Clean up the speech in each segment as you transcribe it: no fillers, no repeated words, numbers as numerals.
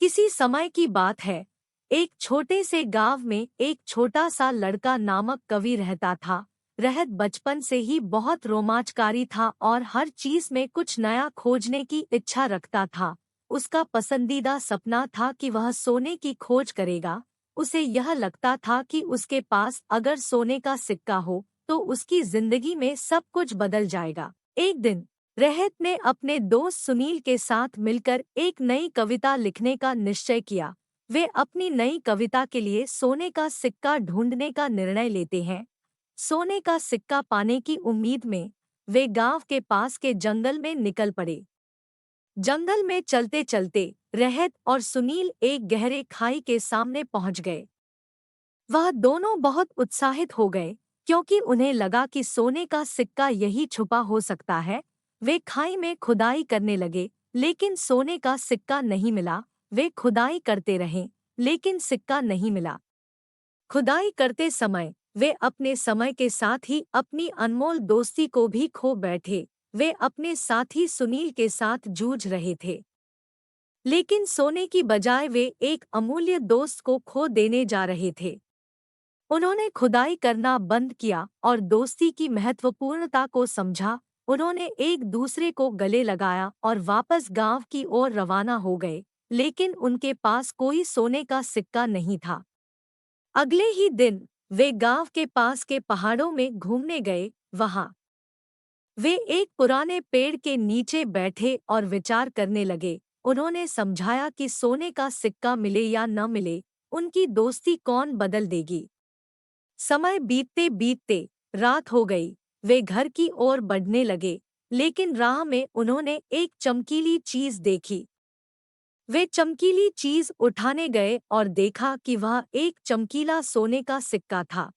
किसी समय की बात है। एक छोटे से गांव में एक छोटा सा लड़का नामक कवि रहता था। रहत बचपन से ही बहुत रोमांचकारी था और हर चीज में कुछ नया खोजने की इच्छा रखता था। उसका पसंदीदा सपना था कि वह सोने की खोज करेगा। उसे यह लगता था कि उसके पास अगर सोने का सिक्का हो तो उसकी जिंदगी में सब कुछ बदल जाएगा। एक दिन रहत ने अपने दोस्त सुनील के साथ मिलकर एक नई कविता लिखने का निश्चय किया। वे अपनी नई कविता के लिए सोने का सिक्का ढूंढने का निर्णय लेते हैं। सोने का सिक्का पाने की उम्मीद में वे गांव के पास के जंगल में निकल पड़े। जंगल में चलते चलते रहत और सुनील एक गहरे खाई के सामने पहुंच गए। वह दोनों बहुत उत्साहित हो गए क्योंकि उन्हें लगा कि सोने का सिक्का यही छुपा हो सकता है। वे खाई में खुदाई करने लगे, लेकिन सोने का सिक्का नहीं मिला। वे खुदाई करते रहे, लेकिन सिक्का नहीं मिला। खुदाई करते समय वे अपने समय के साथ ही अपनी अनमोल दोस्ती को भी खो बैठे। वे अपने साथी सुनील के साथ जूझ रहे थे, लेकिन सोने की बजाय वे एक अमूल्य दोस्त को खो देने जा रहे थे। उन्होंने खुदाई करना बंद किया और दोस्ती की महत्वपूर्णता को समझा। उन्होंने एक दूसरे को गले लगाया और वापस गांव की ओर रवाना हो गए, लेकिन उनके पास कोई सोने का सिक्का नहीं था। अगले ही दिन वे गांव के पास के पहाड़ों में घूमने गए। वहां वे एक पुराने पेड़ के नीचे बैठे और विचार करने लगे। उन्होंने समझाया कि सोने का सिक्का मिले या न मिले, उनकी दोस्ती कौन बदल देगी। समय बीतते बीतते रात हो गई। वे घर की ओर बढ़ने लगे, लेकिन राह में उन्होंने एक चमकीली चीज देखी। वे चमकीली चीज उठाने गए और देखा कि वह एक चमकीला सोने का सिक्का था।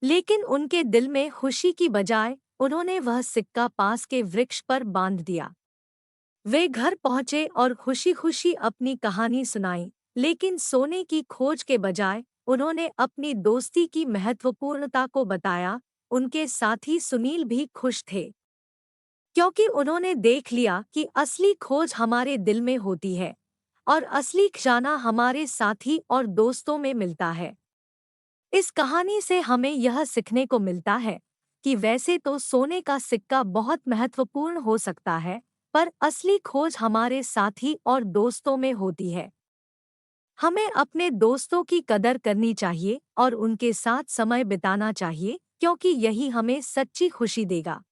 लेकिन उनके दिल में खुशी की बजाय उन्होंने वह सिक्का पास के वृक्ष पर बांध दिया। वे घर पहुंचे और खुशी खुशी अपनी कहानी सुनाई, लेकिन सोने की खोज के बजाय उन्होंने अपनी दोस्ती की महत्वपूर्णता को बताया। उनके साथी सुनील भी खुश थे, क्योंकि उन्होंने देख लिया कि असली खोज हमारे दिल में होती है और असली खजाना हमारे साथी और दोस्तों में मिलता है। इस कहानी से हमें यह सीखने को मिलता है कि वैसे तो सोने का सिक्का बहुत महत्वपूर्ण हो सकता है, पर असली खोज हमारे साथी और दोस्तों में होती है। हमें अपने दोस्तों की कदर करनी चाहिए और उनके साथ समय बिताना चाहिए, क्योंकि यही हमें सच्ची खुशी देगा।